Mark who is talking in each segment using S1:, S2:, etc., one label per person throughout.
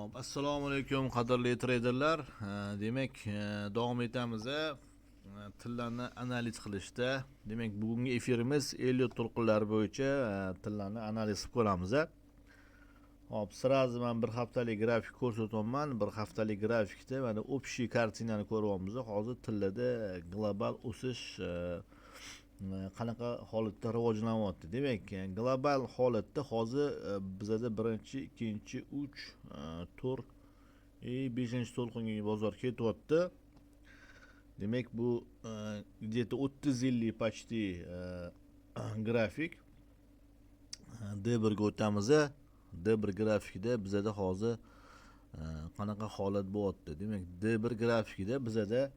S1: Hop, assalomu alaykum qadrli treyderlar. Demak, davom etamiz tillarni analiz qilishda. Demak, bugungi efirimiz Elliot to'lqinlari bo'yicha tillarni analiz qilib ko'ramiz. Hop, sразу men bir haftalik grafik ko'rsatyapman. Bir haftalik grafikda mana общий kartinani ko'ryapmiz. Hozir tillarda global o'sish qanaqa holatda rivojlanyapti. Demak, global holatda hozir bizda 1-2, 3, 4 5 to'lqinga bozor ketyapti. Demak, bu где-то 30 yillik почти grafik. D1 ga o'tamiz. D1 grafikida bizda hozir qanaqa holat bo'lyapti. Demak, D1 grafikida bizda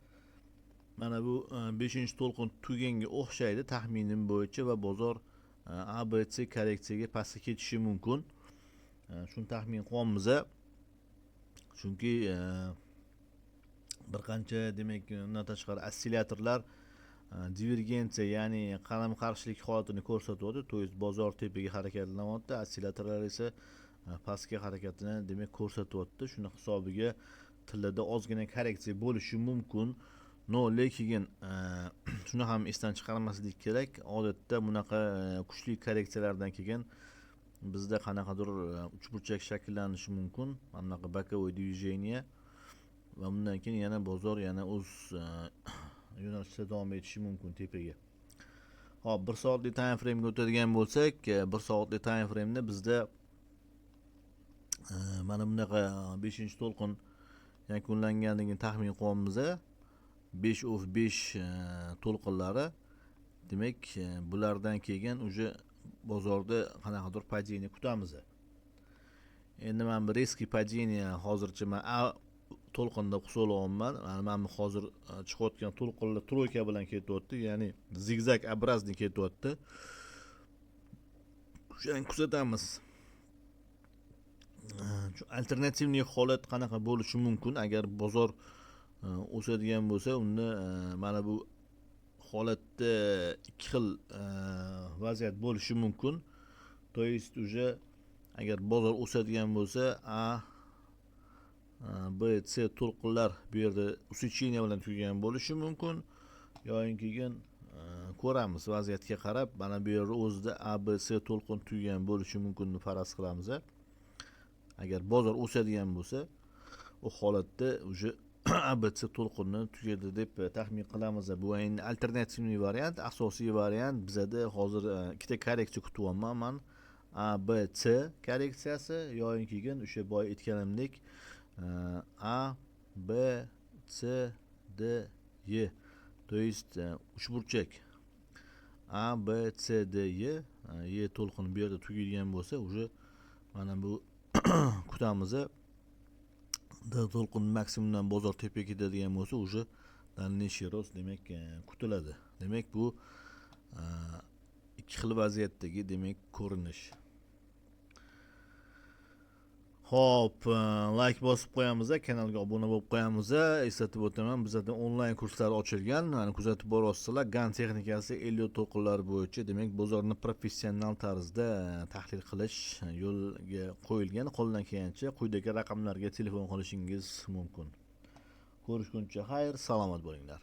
S1: mana bu 5-to'lqin tuganga o'xshaydi taxminim bo'yicha va bozor ABC korreksiyaga pastga ketishi mumkin. Shuni taxmin qilyapmiz. Chunki bir qancha demak undan tashqari ossilyatorlar divergensiya, ya'ni qaram-qarshilik holatini ko'rsatyapti. To есть bozor tepaga harakatlanyapti, ossilyatorlar esa pastga harakatini demak ko'rsatyapti. Shuni hisobiga tillarda ozgina korreksiya bo'lishi mumkin. No, lekin shuni ham esdan chiqarmaslik kerak. Odatda bunaqa kuchli korreksiyalardan keyin bizda qanaqadir uchburchak shakllanishi mumkin. Bunaqa боковой движение va bundan keyin yana bozor yana o'z yo'nalishida davom etishi mumkin tepaga. Hop, 1 soatlik time frame ga o'tadigan bo'lsak, 1 soatlik time frame da bizda mana bunaqa 5-to'lqin yakunlanganligini taxmin qilyapmiz. 5/5 to'lqinlari. Demak, bulardan keyin уже bozorda qanaqadir падение kutamiz. Endi men bir riski падение hozircha men to'lqinda hisoblayapman. Men hozir chiqayotgan to'lqinlar troyka bilan ketyapti, ya'ni zigzag образный ketyapti. Shuni kuzatamiz. Alternativniy holat qanaqa bo'lishi mumkin agar bozor o'sadigan bo'lsa, unda mana bu holatda ikki xil vaziyat bo'lishi mumkin. To есть уже agar bozor o'sadigan bo'lsa, B, C to'lqinlar bu yerda усечение bilan tugagan bo'lishi mumkin. Yo'inki ko'ramiz vaziyatga qarab, mana bu yerda o'zida A, B, C to'lqin tugagan bo'lishi mumkin deb faraz qilamiz. Agar bozor o'sadigan bo'lsa, u holatda уже ABC to'lqinni tugadi deb taxmin qilamiz. Bu endi alternativniy variant, asosiy variant. Bizda hozir ikkita korreksiya kutyapman men. ABC korreksiyasi yo'inki o'sha boya aytganimdek A, B, C, D, Y. To есть uchburchak A, B, C, D, Y to'lqini bu yerda tugaydigan bo'lsa, уже mana bu kutamiz. D to'lqin maksimumdan bozor tepaga ketadigan bo'lsa, уже дальнейший рост demak kutiladi. Demak, bu ikki xil vaziyatdagi demak ko'rinish. Hop, like bosib qo'yamiz, kanalga obuna bo'lib qo'yamiz. Eslatib o'taman, bizda onlayn kurslar ochilgan. Mana kuzatib borasizlar. GAN texnikasi Elliot to'lqinlari bo'yicha demak bozorni professional tarzda tahlil qilish yo'lga qo'yilgan. Qo'ldan kelgancha quyidagi raqamlarga telefon qilishingiz mumkin. Ko'rishguncha xayr, salomat bo'linglar.